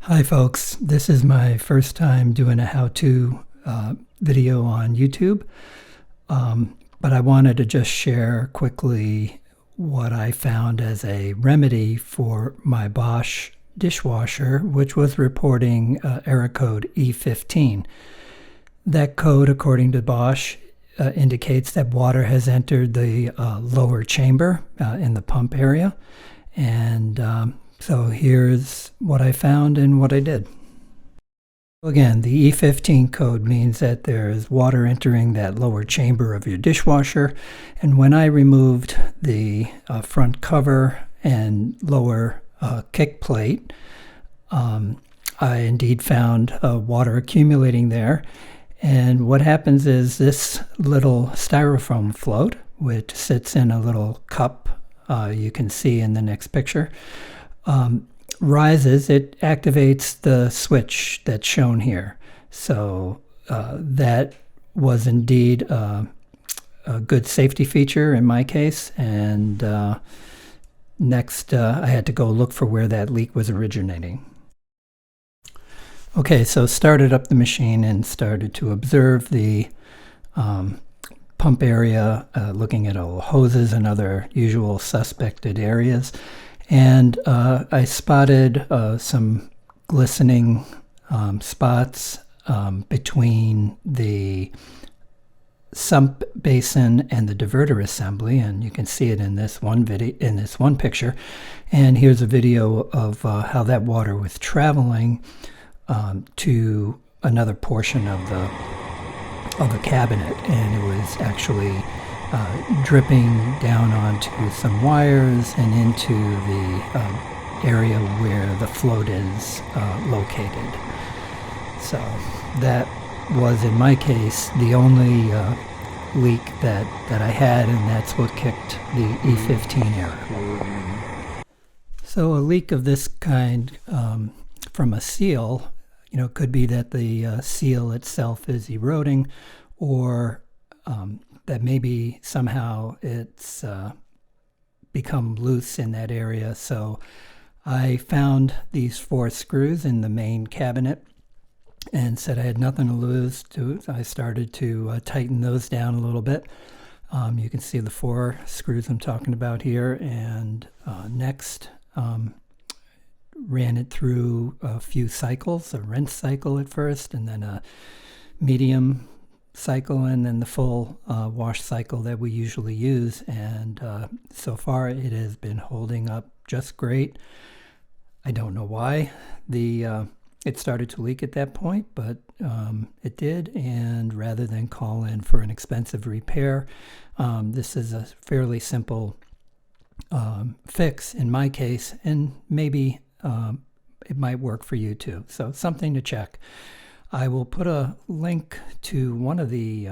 Hi folks, this is my first time doing a how-to video on YouTube, but I wanted to just share quickly what I found as a remedy for my Bosch dishwasher, which was reporting error code E15. That code, according to Bosch, indicates that water has entered the lower chamber in the pump area, and so here's what I found and what I did. Again, the E15 code means that there's water entering that lower chamber of your dishwasher, and when I removed the front cover and lower kick plate, I indeed found water accumulating there. And what happens is this little styrofoam float, which sits in a little cup you can see in the next picture, rises. It activates the switch that's shown here. So that was indeed a good safety feature in my case. And next I had to go look for where that leak was originating. Okay, so started up the machine and started to observe the pump area, looking at all hoses and other usual suspected areas. And I spotted some glistening spots between the sump basin and the diverter assembly, and you can see it in this one video, in this one picture. And here's a video of how that water was traveling to another portion of the cabinet, and it was actually dripping down onto some wires and into the area where the float is located. So that was, in my case, the only leak that I had, and that's what kicked the E15 error. So a leak of this kind from a seal, could be that the seal itself is eroding, or that maybe somehow it's become loose in that area. So I found these 4 screws in the main cabinet and said I had nothing to lose. I started to tighten those down a little bit. You can see the 4 screws I'm talking about here, and next ran it through a few cycles, a rinse cycle at first, and then a medium cycle, and then the full wash cycle that we usually use. And so far it has been holding up just great. I don't know why it started to leak at that point, but it did. And rather than call in for an expensive repair, this is a fairly simple fix in my case, and maybe it might work for you too. So something to check. I will put a link to one of the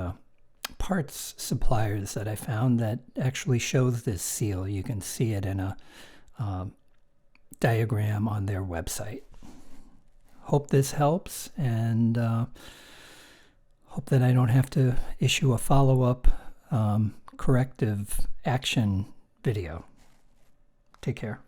parts suppliers that I found that actually shows this seal. You can see it in a diagram on their website. Hope this helps, and hope that I don't have to issue a follow-up corrective action video. Take care.